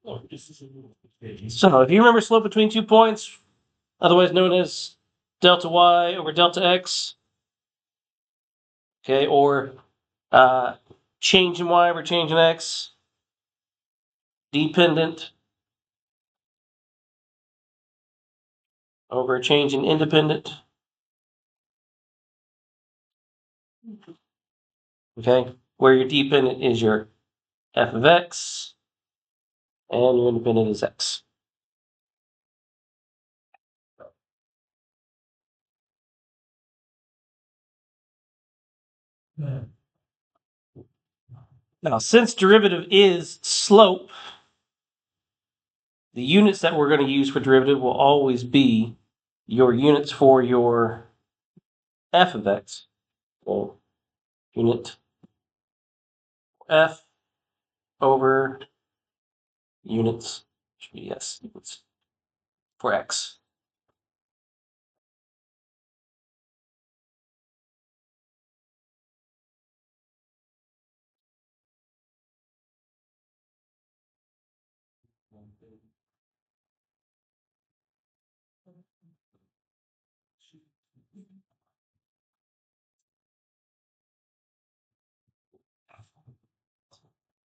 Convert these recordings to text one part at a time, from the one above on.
So if you remember slope between 2 points, otherwise known as delta y over delta x, okay, or change in y over change in x, dependent over change in independent, okay, where your dependent is your f of x and your independent is x. Now, since derivative is slope, the units that we're going to use for derivative will always be your units for your f of x. Well, unit f over units, should be yes, units for x.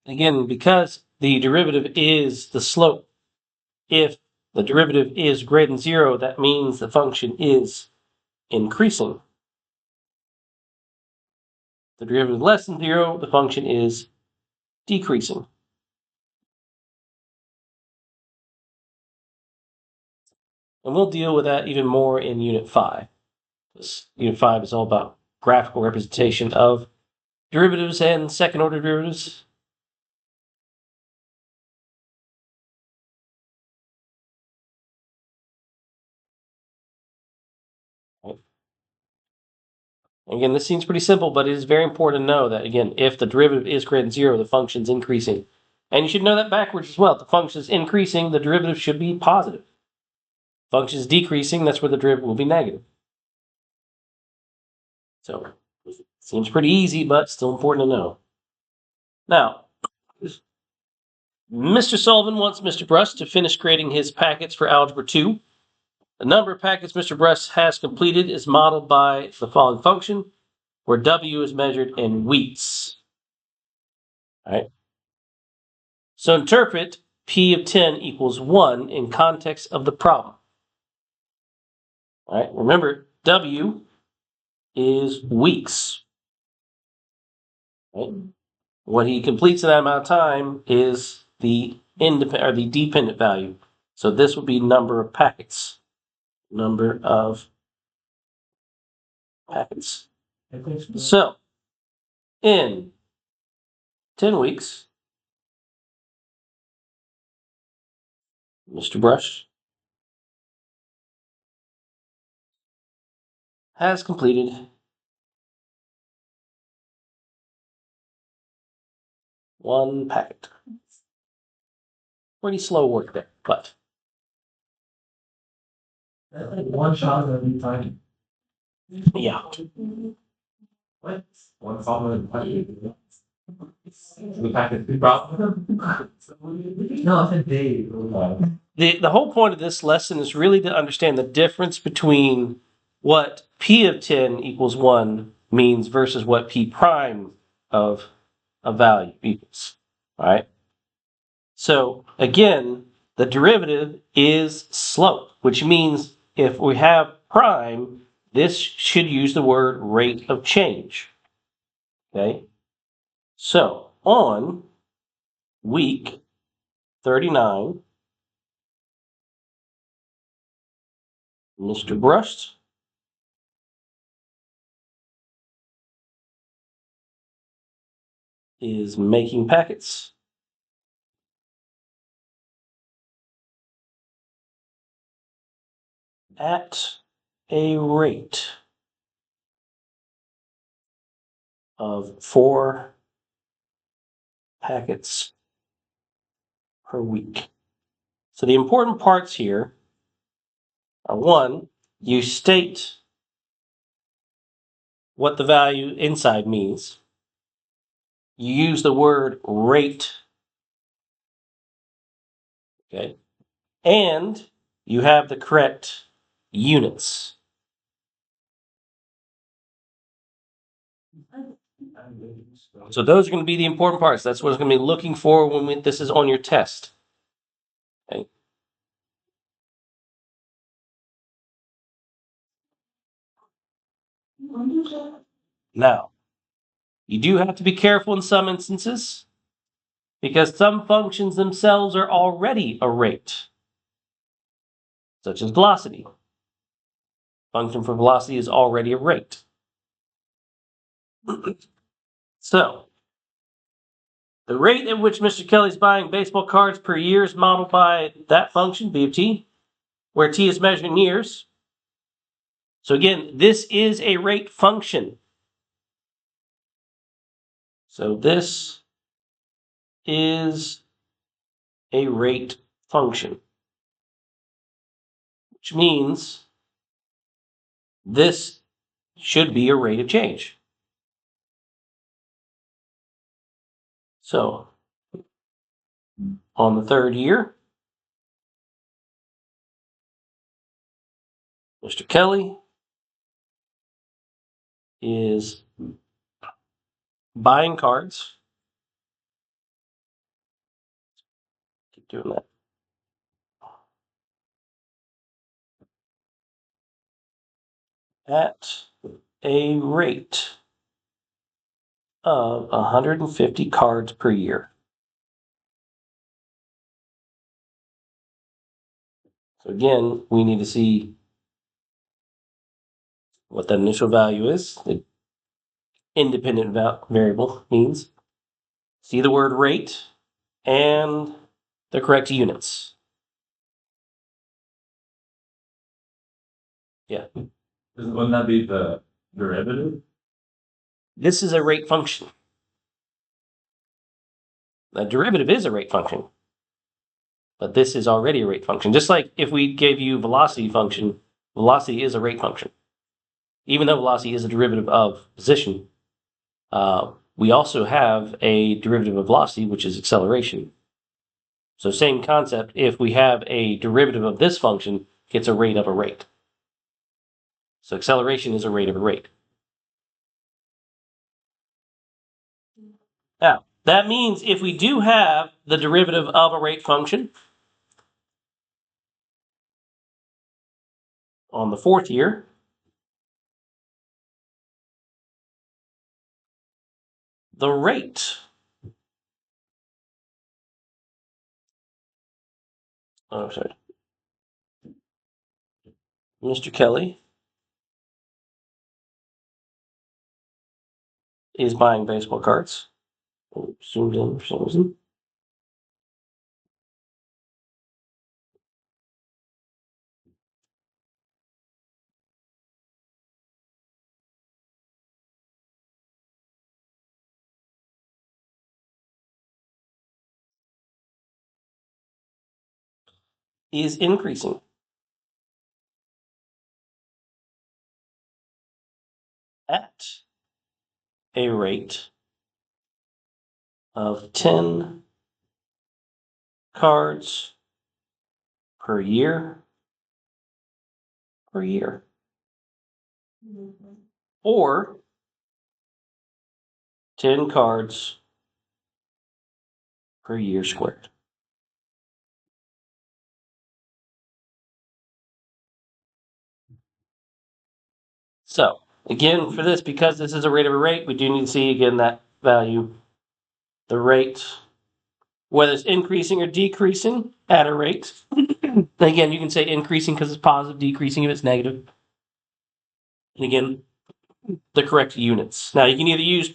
Again, because the derivative is the slope, if the derivative is greater than 0, that means the function is increasing. The derivative is less than 0, the function is decreasing. And we'll deal with that even more in Unit 5. Unit 5 is all about graphical representation of derivatives and second-order derivatives. Again, this seems pretty simple, but it is very important to know that, again, if the derivative is greater than 0, the function is increasing. And you should know that backwards as well. If the function is increasing, the derivative should be positive. If the function is decreasing, that's where the derivative will be negative. So, seems pretty easy, but still important to know. Now, Mr. Sullivan wants Mr. Bruss to finish creating his packets for Algebra 2. The number of packets Mr. Bruss has completed is modeled by the following function, where W is measured in weeks. All right. So interpret P of 10 equals 1 in context of the problem. All right. Remember, W is weeks. Right? What he completes in that amount of time is the independent or the dependent value. So this would be number of packets. Number of packets. So in 10 weeks, Mr. Brush has completed 1 packet. Pretty slow work there, but One shot every time. yeah. What? One follow the packet big problem. No, I said Dave. The whole point of this lesson is really to understand the difference between what P of 10 equals 1 means versus what P prime of a value equals. All right. So again, the derivative is slope, which means if we have prime, this should use the word rate of change. Okay. So on week 39, Mr. Brust is making packets at a rate of 4 packets per week. So the important parts here are 1, you state what the value inside means. You use the word rate Okay. And you have the correct units. So those are going to be the important parts. That's what it's going to be looking for when this is on your test. Okay. Now, you do have to be careful in some instances because some functions themselves are already a rate, such as velocity. Function for velocity is already a rate. So, the rate at which Mr. Kelly's buying baseball cards per year is modeled by that function, B of t, where t is measured in years. So again, this is a rate function. So this is a rate function, which means this should be a rate of change. So on the third year, Mr. Kelly is buying cards. Keep doing that. At a rate of 150 cards per year. So again, we need to see what that initial value is. The independent variable means. See the word rate and the correct units. Yeah. Wouldn't that be the derivative? This is a rate function. The derivative is a rate function. But this is already a rate function. Just like if we gave you velocity function, velocity is a rate function. Even though velocity is a derivative of position, we also have a derivative of velocity, which is acceleration. So same concept, if we have a derivative of this function, it's a rate of a rate. So acceleration is a rate of a rate. Now, that means if we do have the derivative of a rate function on the fourth year, the rate Mr. Kelly is buying baseball cards. Zoomed in for some reason. Is increasing at a rate of 10 cards per year or 10 cards per year squared. So again, for this, because this is a rate of a rate, we do need to see again that value, the rate, whether it's increasing or decreasing at a rate. Again, you can say increasing because it's positive, decreasing if it's negative. And again, the correct units. Now you can either use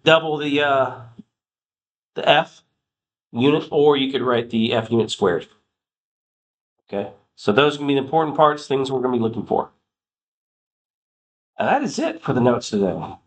double the F unit, or you could write the F unit squared. Okay, so those are going to be the important parts, things we're going to be looking for. And that is it for the notes today.